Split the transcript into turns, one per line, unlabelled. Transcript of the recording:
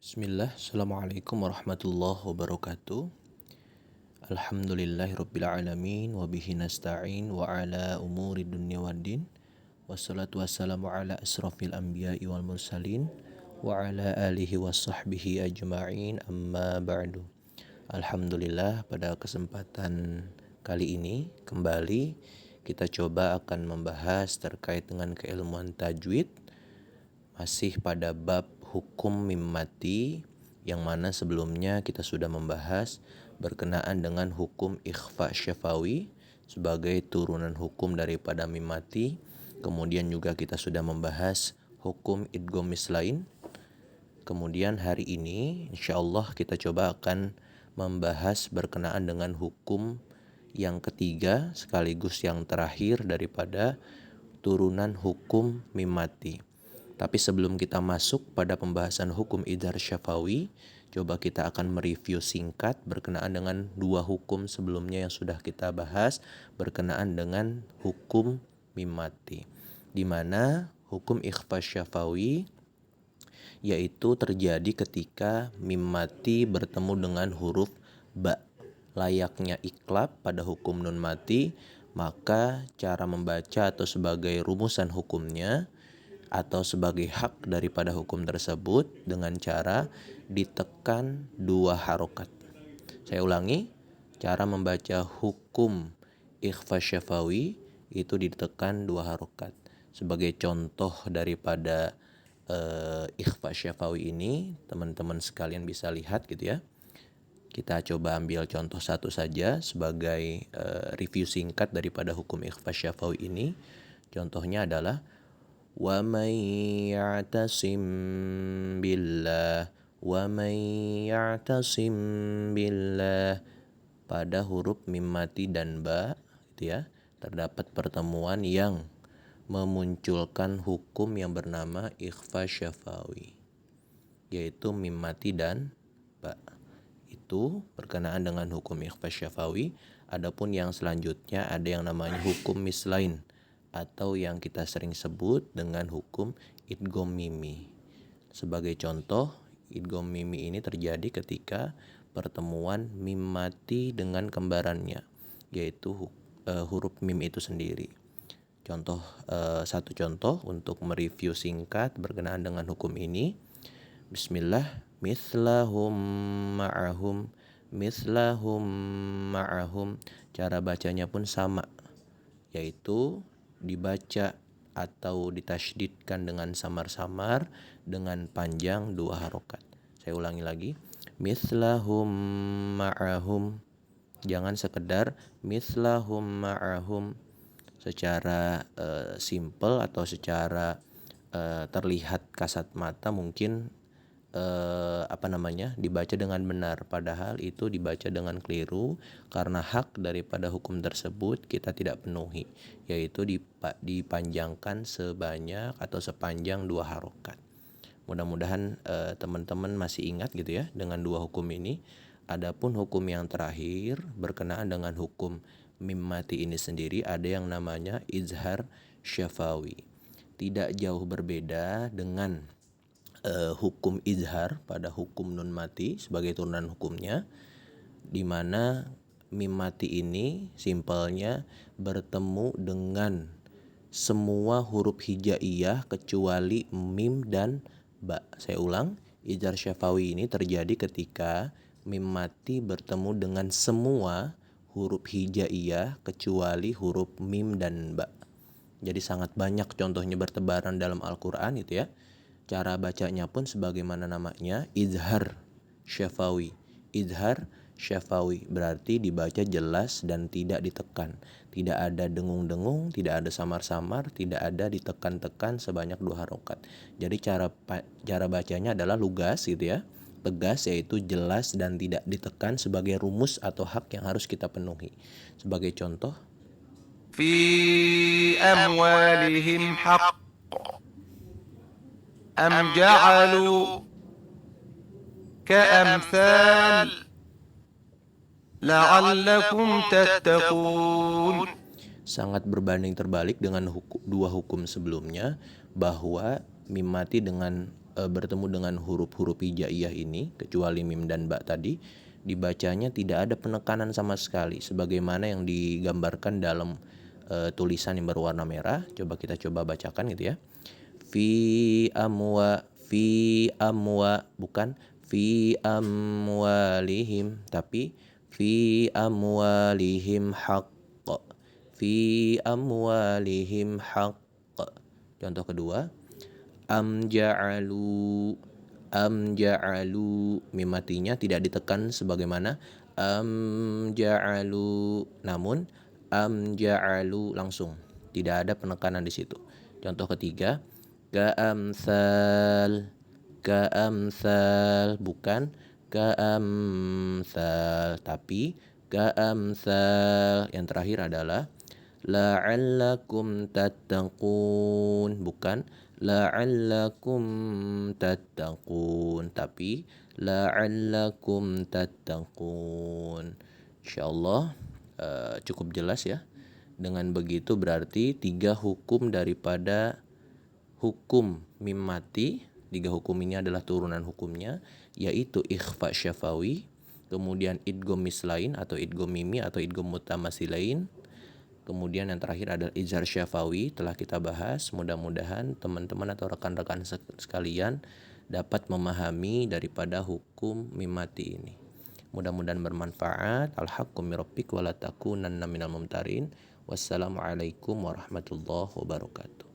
Bismillah, Assalamualaikum warahmatullahi wabarakatuh. Alhamdulillahirrabbilalamin. Wabihi nasta'in wa ala umuri dunya waddin. Wassalatu wassalamu ala asrafil anbiya'i wal mursalin wa ala alihi wa sahbihi ajma'in, amma ba'du. Alhamdulillah, pada kesempatan kali ini kembali kita coba akan membahas terkait dengan keilmuan tajwid, masih pada bab hukum mim mati, yang mana sebelumnya kita sudah membahas berkenaan dengan hukum ikhfa syafawi sebagai turunan hukum daripada mim mati. Kemudian juga kita sudah membahas hukum idgham mislain. Kemudian hari ini insyaallah kita coba akan membahas berkenaan dengan hukum yang ketiga sekaligus yang terakhir daripada turunan hukum mim mati. Tapi sebelum kita masuk pada pembahasan hukum idhar syafawi, coba kita akan mereview singkat berkenaan dengan dua hukum sebelumnya yang sudah kita bahas berkenaan dengan hukum mim mati. Di mana hukum ikhfa syafawi yaitu terjadi ketika mim mati bertemu dengan huruf ba. Layaknya iklab pada hukum nun mati, maka cara membaca atau sebagai rumusan hukumnya atau sebagai hak daripada hukum tersebut dengan cara ditekan dua harokat. Saya ulangi, cara membaca hukum ikhfa syafawi itu ditekan dua harokat. Sebagai contoh daripada ikhfa syafawi ini, teman-teman sekalian bisa lihat gitu ya. Kita coba ambil contoh satu saja sebagai review singkat daripada hukum ikhfa syafawi ini. Contohnya adalah wa may ya'tasim billah, wa may ya'tasim billah. Pada huruf mim mati dan ba gitu ya, terdapat pertemuan yang memunculkan hukum yang bernama ikhfa syafawi, yaitu mim mati dan ba. Itu berkenaan dengan hukum ikhfa syafawi. Adapun yang selanjutnya ada yang namanya hukum mislain atau yang kita sering sebut dengan hukum idgham mimi. Sebagai contoh, idgham mimi ini terjadi ketika pertemuan mim mati dengan kembarannya, yaitu huruf mim itu sendiri. Satu contoh untuk mereview singkat berkenaan dengan hukum ini. Bismillah, mislahum ma'ahum, mislahum ma'ahum. Cara bacanya pun sama, yaitu dibaca atau ditasydidkan dengan samar-samar dengan panjang dua harokat. Saya ulangi lagi, mislahum ma'ahum. Jangan sekedar mislahum ma'ahum secara simple atau secara terlihat kasat mata mungkin dibaca dengan benar, padahal itu dibaca dengan keliru karena hak daripada hukum tersebut kita tidak penuhi, yaitu dipanjangkan sebanyak atau sepanjang dua harokat. Mudah-mudahan teman-teman masih ingat gitu ya dengan dua hukum ini. Adapun hukum yang terakhir berkenaan dengan hukum mim mati ini sendiri ada yang namanya izhar syafawi. Tidak jauh berbeda dengan hukum izhar pada hukum nun mati sebagai turunan hukumnya, di mana mim mati ini simpelnya bertemu dengan semua huruf hijaiyah kecuali mim dan ba. Saya ulang, izhar syafawi ini terjadi ketika mim mati bertemu dengan semua huruf hijaiyah kecuali huruf mim dan ba. Jadi sangat banyak contohnya bertebaran dalam Al-Quran itu ya. Cara bacanya pun sebagaimana namanya, izhar syafawi. Izhar syafawi berarti dibaca jelas dan tidak ditekan. Tidak ada dengung-dengung, tidak ada samar-samar, tidak ada ditekan-tekan sebanyak dua harokat. Jadi cara bacanya adalah lugas gitu ya. Tegas, yaitu jelas dan tidak ditekan sebagai rumus atau hak yang harus kita penuhi. Sebagai contoh,
fi amwalihim haqq am ja'alu ka'amthal la'allakum tattaqun.
sangat berbanding terbalik dengan dua hukum sebelumnya, bahwa mim mati dengan bertemu dengan huruf-huruf hijaiyah ini, kecuali mim dan ba tadi, dibacanya tidak ada penekanan sama sekali sebagaimana yang digambarkan dalam tulisan yang berwarna merah. Coba kita bacakan gitu ya. Fi amwa, bukan fi amwalihim, tapi fi amwalihim haqq. Fi amwalihim haqq. Contoh kedua, am ja'alu, mim matinya tidak ditekan sebagaimana am ja'alu, namun am ja'alu langsung, tidak ada penekanan di situ. Contoh ketiga, ka'amsal, bukan ka'amsal, tapi ka'amsal. Yang terakhir adalah la'allakum tattaqun, bukan la'allakum tattaqun, tapi la'allakum tattaqun. Insyaallah cukup jelas ya. Dengan begitu berarti 3 hukum daripada hukum mim mati. 3 hukum ini adalah turunan hukumnya, yaitu ikhfa syafawi, kemudian idgham mislain atau idgham mimi atau idgham mutamasilain, kemudian yang terakhir adalah izhar syafawi. Telah kita bahas. Mudah-mudahan teman-teman atau rekan-rekan sekalian dapat memahami daripada hukum mim mati ini. Mudah-mudahan bermanfaat. Al-haqqu min rabbik wa la takunanna minal mumtarin. Wassalamualaikum warahmatullahi wabarakatuh.